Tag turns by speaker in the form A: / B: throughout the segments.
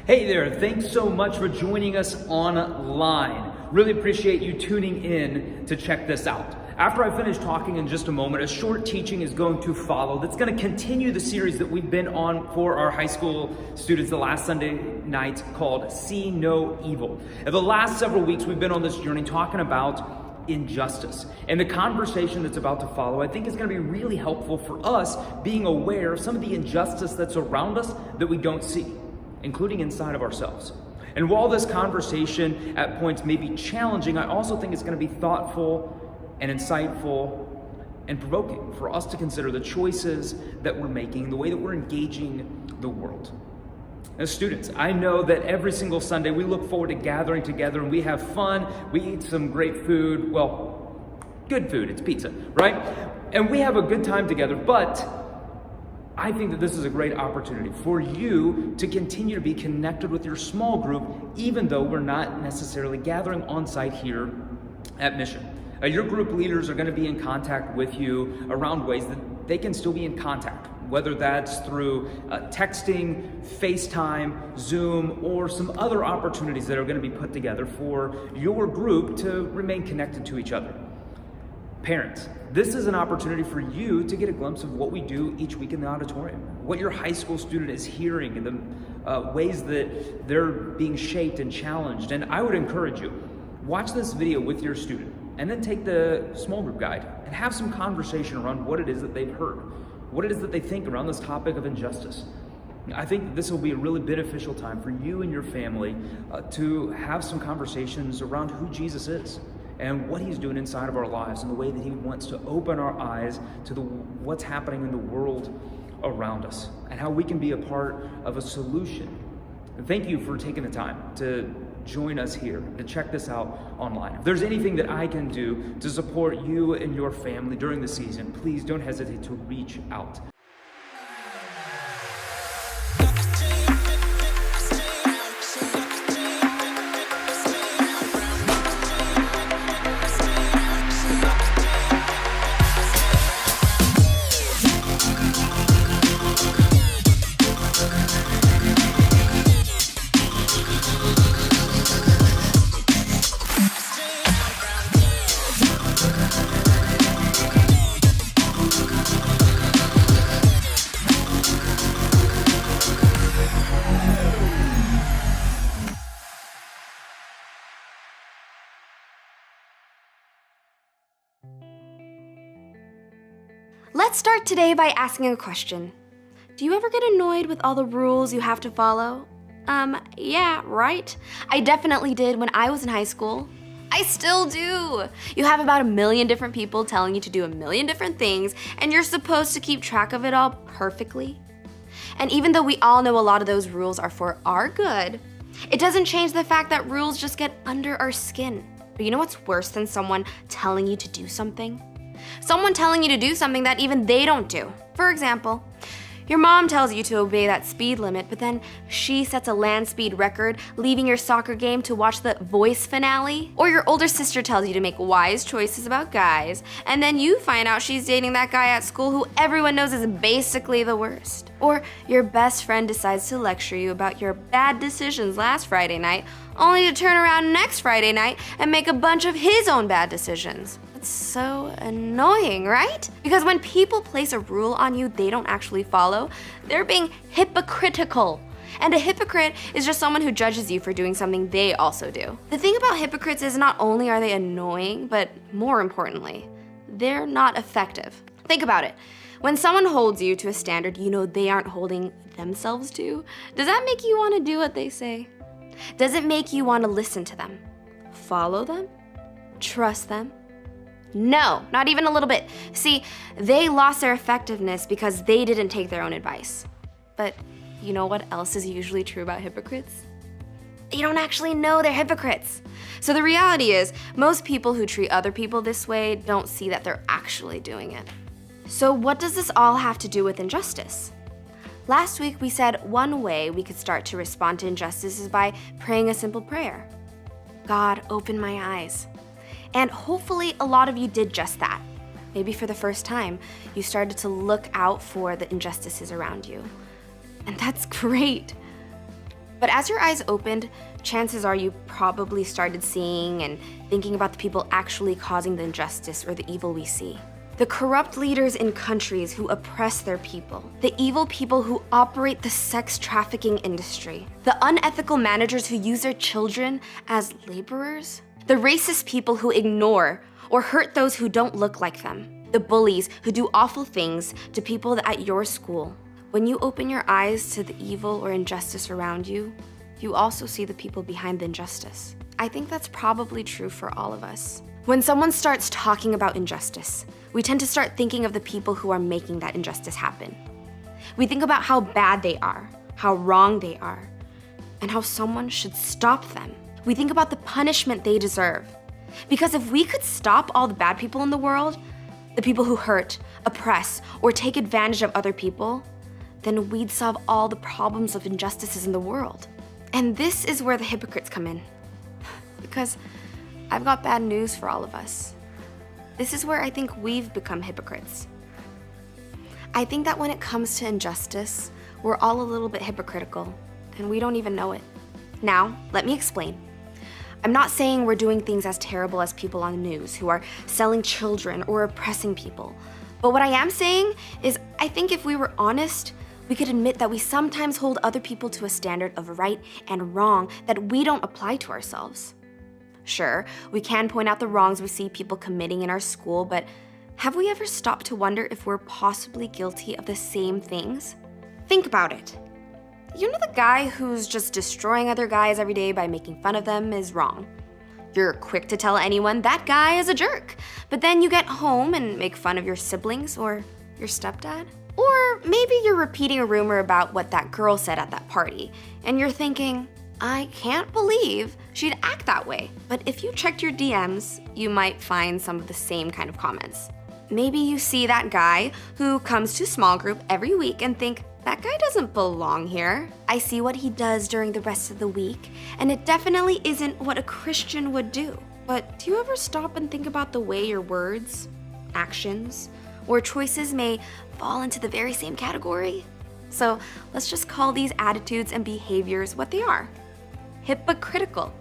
A: Hey there, thanks so much for joining us online. Really appreciate you tuning in to check this out. After I finish talking in just a moment, a short teaching is going to follow that's going to continue the series that we've been on for our high school students the last Sunday night called See No Evil. In the last several weeks, we've been on this journey talking about injustice. And the conversation that's about to follow, I think, is going to be really helpful for us being aware of some of the injustice that's around us that we don't see, including inside of ourselves. And while this conversation at points may be challenging, I also think it's going to be thoughtful and insightful and provoking for us to consider the choices that we're making, the way that we're engaging the world. As students, I know that every single Sunday we look forward to gathering together and we have fun, we eat some great food, well, good food, it's pizza, right? And we have a good time together, but I think that this is a great opportunity for you to continue to be connected with your small group, even though we're not necessarily gathering on site here at Mission. Your group leaders are going to be in contact with you around ways that they can still be in contact, whether that's through texting, FaceTime, Zoom, or some other opportunities that are going to be put together for your group to remain connected to each other. Parents, this is an opportunity for you to get a glimpse of what we do each week in the auditorium, what your high school student is hearing, and the ways that they're being shaped and challenged. And I would encourage you, watch this video with your student, and then take the small group guide and have some conversation around what it is that they've heard, what it is that they think around this topic of injustice. I think that this will be a really beneficial time for you and your family to have some conversations around who Jesus is and what he's doing inside of our lives and the way that he wants to open our eyes to what's happening in the world around us and how we can be a part of a solution. And thank you for taking the time to join us here, to check this out online. If there's anything that I can do to support you and your family during the season, please don't hesitate to reach out.
B: Let's start today by asking a question. Do you ever get annoyed with all the rules you have to follow? Yeah, right? I definitely did when I was in high school. I still do. You have about 1 million different people telling you to do 1 million different things, and you're supposed to keep track of it all perfectly. And even though we all know a lot of those rules are for our good, it doesn't change the fact that rules just get under our skin. But you know what's worse than someone telling you to do something? Someone telling you to do something that even they don't do. For example, your mom tells you to obey that speed limit, but then she sets a land speed record, leaving your soccer game to watch the Voice finale. Or your older sister tells you to make wise choices about guys, and then you find out she's dating that guy at school who everyone knows is basically the worst. Or your best friend decides to lecture you about your bad decisions last Friday night, only to turn around next Friday night and make a bunch of his own bad decisions. It's so annoying, right? Because when people place a rule on you they don't actually follow, they're being hypocritical. And a hypocrite is just someone who judges you for doing something they also do. The thing about hypocrites is not only are they annoying, but more importantly, they're not effective. Think about it. When someone holds you to a standard you know they aren't holding themselves to, does that make you want to do what they say? Does it make you want to listen to them? Follow them? Trust them? No, not even a little bit. See, they lost their effectiveness because they didn't take their own advice. But you know what else is usually true about hypocrites? They don't actually know they're hypocrites. So the reality is, most people who treat other people this way don't see that they're actually doing it. So what does this all have to do with injustice? Last week we said one way we could start to respond to injustice is by praying a simple prayer. God, open my eyes. And hopefully a lot of you did just that. Maybe for the first time, you started to look out for the injustices around you. And that's great. But as your eyes opened, chances are you probably started seeing and thinking about the people actually causing the injustice or the evil we see. The corrupt leaders in countries who oppress their people, the evil people who operate the sex trafficking industry, the unethical managers who use their children as laborers, the racist people who ignore or hurt those who don't look like them, the bullies who do awful things to people at your school. When you open your eyes to the evil or injustice around you, you also see the people behind the injustice. I think that's probably true for all of us. When someone starts talking about injustice, we tend to start thinking of the people who are making that injustice happen. We think about how bad they are, how wrong they are, and how someone should stop them. We think about the punishment they deserve. Because if we could stop all the bad people in the world, the people who hurt, oppress, or take advantage of other people, then we'd solve all the problems of injustices in the world. And this is where the hypocrites come in. Because I've got bad news for all of us. This is where I think we've become hypocrites. I think that when it comes to injustice, we're all a little bit hypocritical, and we don't even know it. Now, let me explain. I'm not saying we're doing things as terrible as people on the news who are selling children or oppressing people. But what I am saying is I think if we were honest, we could admit that we sometimes hold other people to a standard of right and wrong that we don't apply to ourselves. Sure, we can point out the wrongs we see people committing in our school, but have we ever stopped to wonder if we're possibly guilty of the same things? Think about it. You know the guy who's just destroying other guys every day by making fun of them is wrong. You're quick to tell anyone that guy is a jerk, but then you get home and make fun of your siblings or your stepdad. Or maybe you're repeating a rumor about what that girl said at that party, and you're thinking, I can't believe she'd act that way. But if you checked your DMs, you might find some of the same kind of comments. Maybe you see that guy who comes to small group every week and think, that guy doesn't belong here. I see what he does during the rest of the week, and it definitely isn't what a Christian would do. But do you ever stop and think about the way your words, actions, or choices may fall into the very same category? So let's just call these attitudes and behaviors what they are. Hypocritical.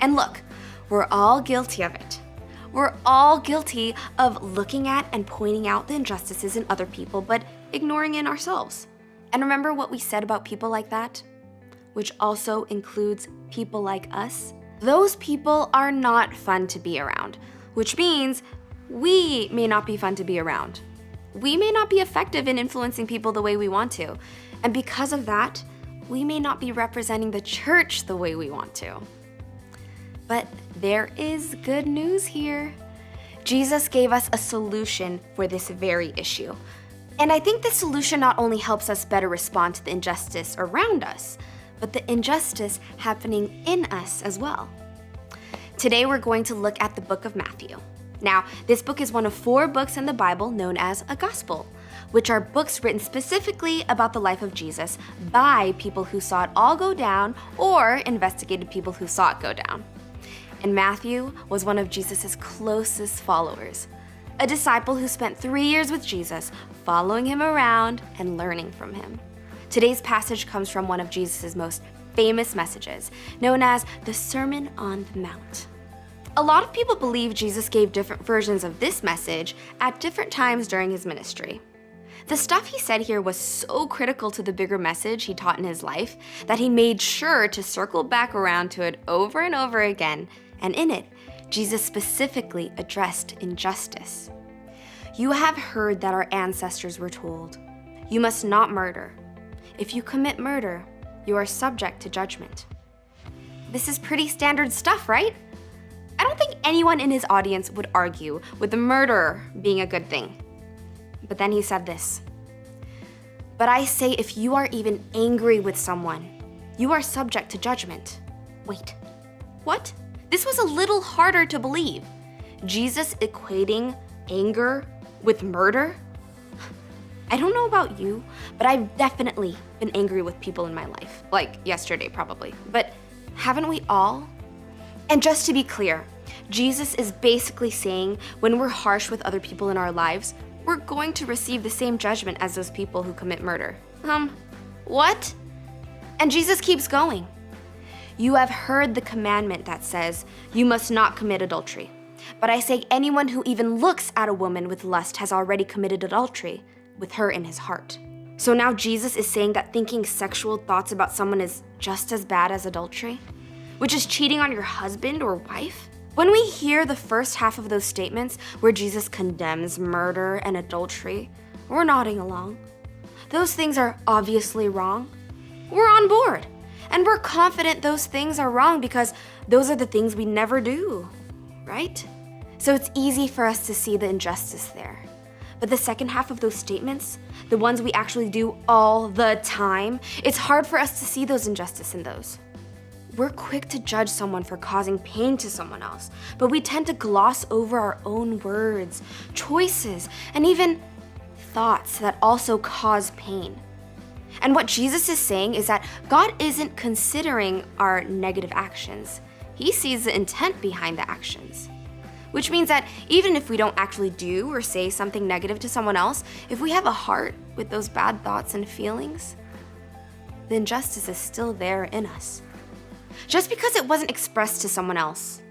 B: And look, we're all guilty of it. We're all guilty of looking at and pointing out the injustices in other people, but ignoring it in ourselves. And remember what we said about people like that? Which also includes people like us. Those people are not fun to be around, which means we may not be fun to be around. We may not be effective in influencing people the way we want to. And because of that, we may not be representing the church the way we want to. But there is good news here. Jesus gave us a solution for this very issue. And I think this solution not only helps us better respond to the injustice around us, but the injustice happening in us as well. Today we're going to look at the book of Matthew. Now, this book is one of 4 books in the Bible known as a gospel, which are books written specifically about the life of Jesus by people who saw it all go down or investigated people who saw it go down. And Matthew was one of Jesus' closest followers, a disciple who spent 3 years with Jesus, following him around and learning from him. Today's passage comes from one of Jesus' most famous messages, known as the Sermon on the Mount. A lot of people believe Jesus gave different versions of this message at different times during his ministry. The stuff he said here was so critical to the bigger message he taught in his life that he made sure to circle back around to it over and over again, and in it, Jesus specifically addressed injustice. You have heard that our ancestors were told, "You must not murder. If you commit murder, you are subject to judgment." This is pretty standard stuff, right? I don't think anyone in his audience would argue with the murderer being a good thing. But then he said this, "But I say if you are even angry with someone, you are subject to judgment." Wait, what? This was a little harder to believe. Jesus equating anger with murder? I don't know about you, but I've definitely been angry with people in my life. Like yesterday, probably. But haven't we all? And just to be clear, Jesus is basically saying when we're harsh with other people in our lives, we're going to receive the same judgment as those people who commit murder. What? And Jesus keeps going. You have heard the commandment that says, 'You must not commit adultery.' But I say anyone who even looks at a woman with lust has already committed adultery with her in his heart." So now Jesus is saying that thinking sexual thoughts about someone is just as bad as adultery, which is cheating on your husband or wife. When we hear the first half of those statements where Jesus condemns murder and adultery, we're nodding along. Those things are obviously wrong. We're on board. And we're confident those things are wrong because those are the things we never do, right? So it's easy for us to see the injustice there. But the second half of those statements, the ones we actually do all the time, it's hard for us to see those injustice in those. We're quick to judge someone for causing pain to someone else, but we tend to gloss over our own words, choices, and even thoughts that also cause pain. And what Jesus is saying is that God isn't considering our negative actions. He sees the intent behind the actions. Which means that even if we don't actually do or say something negative to someone else, if we have a heart with those bad thoughts and feelings, the injustice is still there in us. Just because it wasn't expressed to someone else,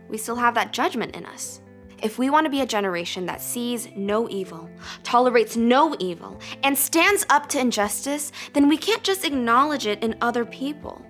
B: we still have that judgment in us. If we want to be a generation that sees no evil, tolerates no evil, and stands up to injustice, then we can't just acknowledge it in other people.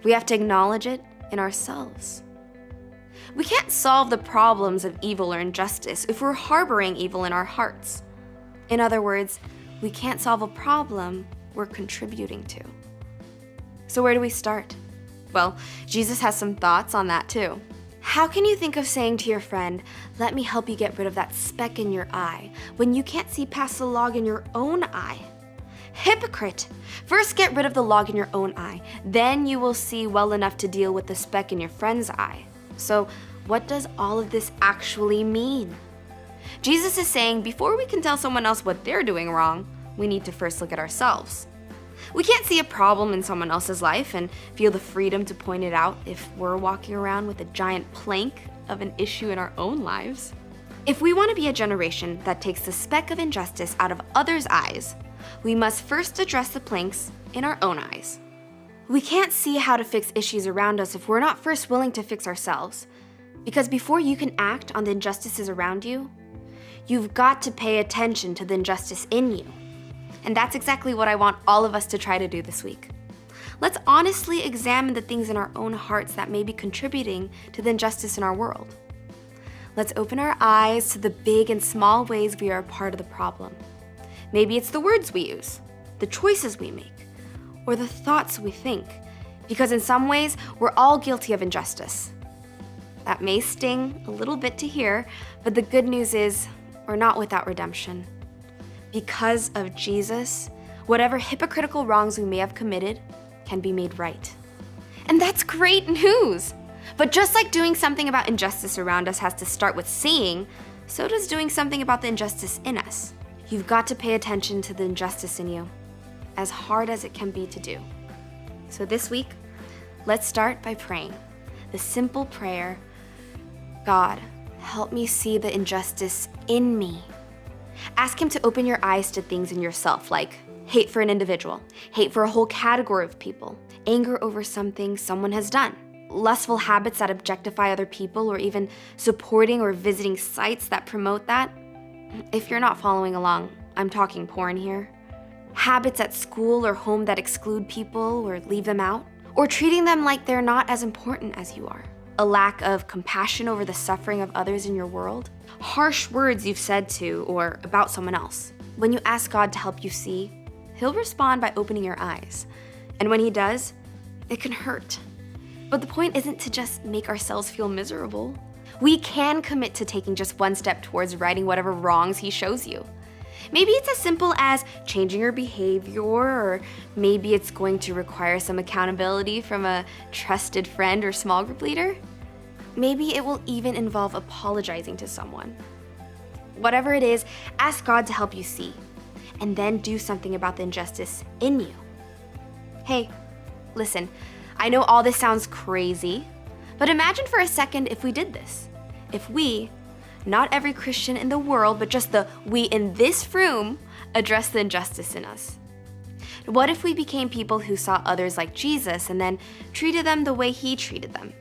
B: We have to acknowledge it in ourselves. We can't solve the problems of evil or injustice if we're harboring evil in our hearts. In other words, we can't solve a problem we're contributing to. So where do we start? Well, Jesus has some thoughts on that too. How can you think of saying to your friend, "Let me help you get rid of that speck in your eye," when you can't see past the log in your own eye? Hypocrite! First get rid of the log in your own eye, then you will see well enough to deal with the speck in your friend's eye. So, what does all of this actually mean? Jesus is saying before we can tell someone else what they're doing wrong, we need to first look at ourselves. We can't see a problem in someone else's life and feel the freedom to point it out if we're walking around with a giant plank of an issue in our own lives. If we want to be a generation that takes the speck of injustice out of others' eyes, we must first address the planks in our own eyes. We can't see how to fix issues around us if we're not first willing to fix ourselves. Because before you can act on the injustices around you, you've got to pay attention to the injustice in you. And that's exactly what I want all of us to try to do this week. Let's honestly examine the things in our own hearts that may be contributing to the injustice in our world. Let's open our eyes to the big and small ways we are a part of the problem. Maybe it's the words we use, the choices we make, or the thoughts we think, because in some ways, we're all guilty of injustice. That may sting a little bit to hear, but the good news is we're not without redemption. Because of Jesus, whatever hypocritical wrongs we may have committed can be made right. And that's great news! But just like doing something about injustice around us has to start with seeing, so does doing something about the injustice in us. You've got to pay attention to the injustice in you, as hard as it can be to do. So this week, let's start by praying. The simple prayer, God, help me see the injustice in me. Ask Him to open your eyes to things in yourself, like hate for an individual, hate for a whole category of people, anger over something someone has done, lustful habits that objectify other people, or even supporting or visiting sites that promote that. If you're not following along, I'm talking porn here. Habits at school or home that exclude people or leave them out, or treating them like they're not as important as you are. A lack of compassion over the suffering of others in your world. Harsh words you've said to or about someone else. When you ask God to help you see, He'll respond by opening your eyes. And when He does, it can hurt. But the point isn't to just make ourselves feel miserable. We can commit to taking just one step towards righting whatever wrongs He shows you. Maybe it's as simple as changing your behavior, or maybe it's going to require some accountability from a trusted friend or small group leader. Maybe it will even involve apologizing to someone. Whatever it is, ask God to help you see, and then do something about the injustice in you. Hey, listen, I know all this sounds crazy, but imagine for a second if we did this. If we, not every Christian in the world, but just the we in this room, address the injustice in us. What if we became people who saw others like Jesus and then treated them the way he treated them?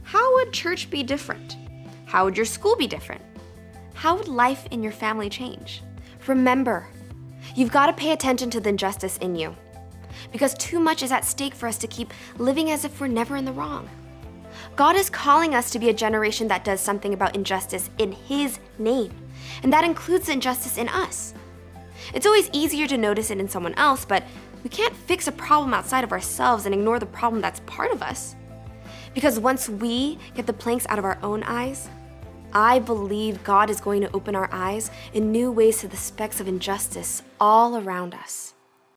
B: How would church be different? How would your school be different? How would life in your family change? Remember, you've got to pay attention to the injustice in you, because too much is at stake for us to keep living as if we're never in the wrong. God is calling us to be a generation that does something about injustice in his name, and that includes the injustice in us. It's always easier to notice it in someone else, but we can't fix a problem outside of ourselves and ignore the problem that's part of us. Because once we get the planks out of our own eyes, I believe God is going to open our eyes in new ways to the specks of injustice all around us.